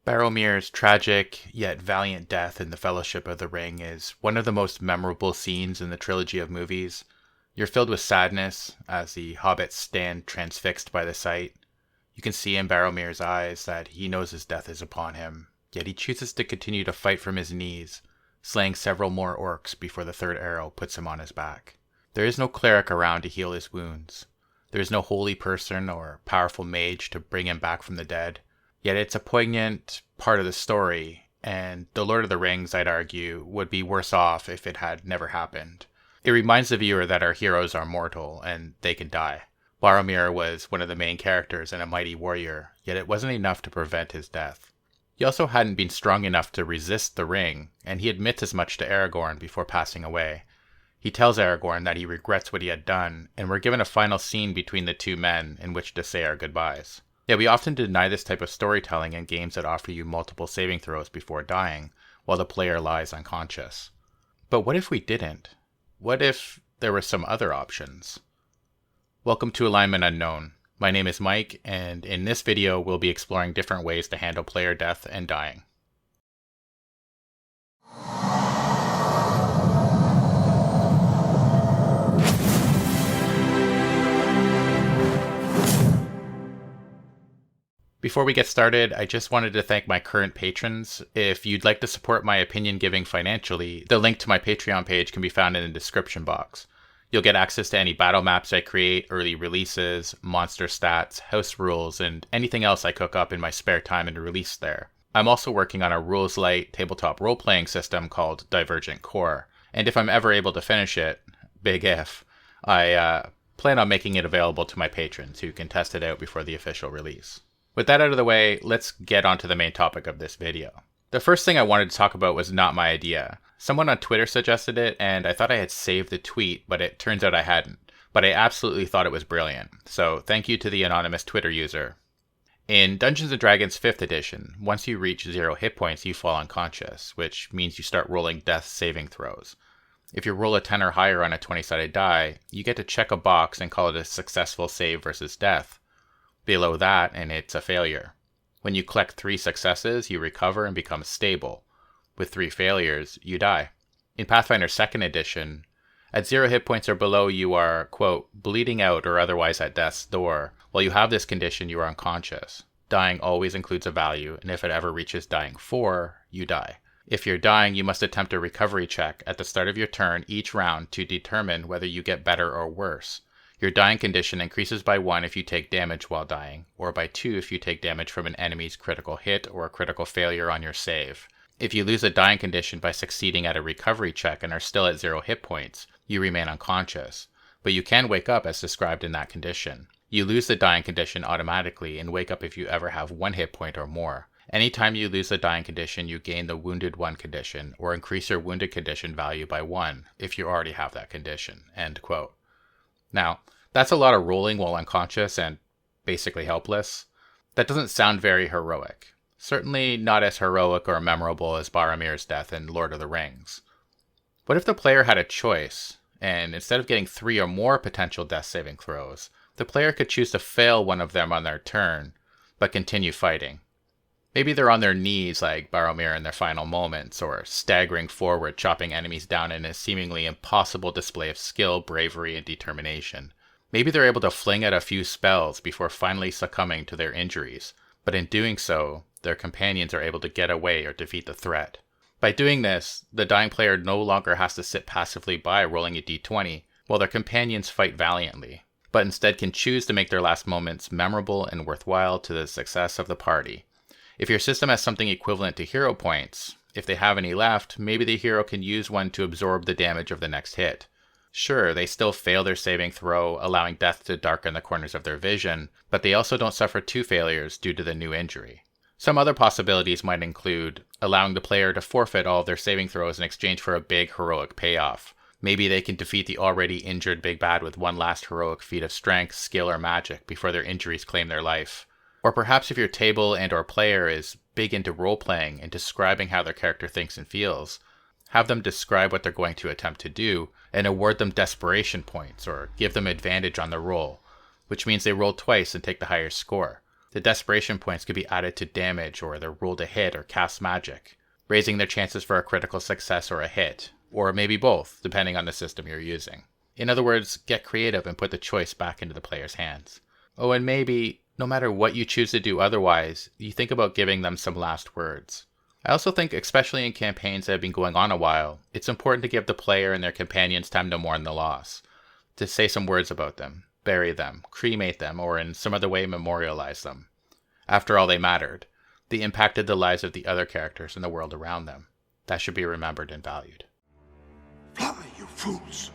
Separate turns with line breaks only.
Baromir's tragic yet valiant death in the Fellowship of the Ring is one of the most memorable scenes in the trilogy of movies. You're filled with sadness as the hobbits stand transfixed by the sight. You can see in Baromir's eyes that he knows his death is upon him, yet he chooses to continue to fight from his knees, slaying several more orcs before the third arrow puts him on his back. There is no cleric around to heal his wounds. There is no holy person or powerful mage to bring him back from the dead. Yet it's a poignant part of the story, and The Lord of the Rings, I'd argue, would be worse off if it had never happened. It reminds the viewer that our heroes are mortal, and they can die. Boromir was one of the main characters and a mighty warrior, yet it wasn't enough to prevent his death. He also hadn't been strong enough to resist the ring, and he admits as much to Aragorn before passing away. He tells Aragorn that he regrets what he had done, and we're given a final scene between the two men in which to say our goodbyes. Yeah, we often deny this type of storytelling in games that offer you multiple saving throws before dying, while the player lies unconscious. But what if we didn't? What if there were some other options? Welcome to Alignment Unknown. My name is Mike, and in this video we'll be exploring different ways to handle player death and dying. Before we get started, I just wanted to thank my current patrons. If you'd like to support my opinion giving financially, the link to my Patreon page can be found in the description box. You'll get access to any battle maps I create, early releases, monster stats, house rules, and anything else I cook up in my spare time and release there. I'm also working on a rules-light tabletop role-playing system called Divergent Core, and if I'm ever able to finish it, big if, I plan on making it available to my patrons who can test it out before the official release. With that out of the way, let's get on to the main topic of this video. The first thing I wanted to talk about was not my idea. Someone on Twitter suggested it, and I thought I had saved the tweet, but it turns out I hadn't. But I absolutely thought it was brilliant, so thank you to the anonymous Twitter user. In Dungeons & Dragons 5th edition, once you reach 0 hit points, you fall unconscious, which means you start rolling death saving throws. If you roll a 10 or higher on a 20-sided die, you get to check a box and call it a successful save versus death. Below that, and it's a failure. When you collect 3 successes, you recover and become stable. With 3 failures, you die. In Pathfinder 2nd edition, at 0 hit points or below, you are, quote, bleeding out or otherwise at death's door. While you have this condition, you are unconscious. Dying always includes a value, and if it ever reaches dying 4, you die. If you're dying, you must attempt a recovery check at the start of your turn each round to determine whether you get better or worse. Your dying condition increases by 1 if you take damage while dying, or by 2 if you take damage from an enemy's critical hit or a critical failure on your save. If you lose a dying condition by succeeding at a recovery check and are still at 0 hit points, you remain unconscious, but you can wake up as described in that condition. You lose the dying condition automatically and wake up if you ever have 1 hit point or more. Anytime you lose the dying condition, you gain the Wounded 1 condition, or increase your wounded condition value by 1 if you already have that condition. End quote. Now, that's a lot of rolling while unconscious and basically helpless. That doesn't sound very heroic. Certainly not as heroic or memorable as Boromir's death in Lord of the Rings. What if the player had a choice, and instead of getting 3 or more potential death saving throws, the player could choose to fail one of them on their turn, but continue fighting? Maybe they're on their knees like Boromir in their final moments, or staggering forward, chopping enemies down in a seemingly impossible display of skill, bravery, and determination. Maybe they're able to fling out a few spells before finally succumbing to their injuries, but in doing so, their companions are able to get away or defeat the threat. By doing this, the dying player no longer has to sit passively by rolling a d20 while their companions fight valiantly, but instead can choose to make their last moments memorable and worthwhile to the success of the party. If your system has something equivalent to hero points, if they have any left, maybe the hero can use one to absorb the damage of the next hit. Sure, they still fail their saving throw, allowing death to darken the corners of their vision, but they also don't suffer 2 failures due to the new injury. Some other possibilities might include allowing the player to forfeit all of their saving throws in exchange for a big heroic payoff. Maybe they can defeat the already injured big bad with one last heroic feat of strength, skill, or magic before their injuries claim their life. Or perhaps if your table and or player is big into role-playing and describing how their character thinks and feels, have them describe what they're going to attempt to do and award them desperation points or give them advantage on the roll, which means they roll twice and take the higher score. The desperation points could be added to damage, or they're rolled to hit or cast magic, raising their chances for a critical success or a hit, or maybe both, depending on the system you're using. In other words, get creative and put the choice back into the player's hands. Oh, and maybe, no matter what you choose to do otherwise, you think about giving them some last words. I also think, especially in campaigns that have been going on a while, it's important to give the player and their companions time to mourn the loss, to say some words about them, bury them, cremate them, or in some other way memorialize them. After all, they mattered. They impacted the lives of the other characters and the world around them. That should be remembered and valued.
Fly, you fools!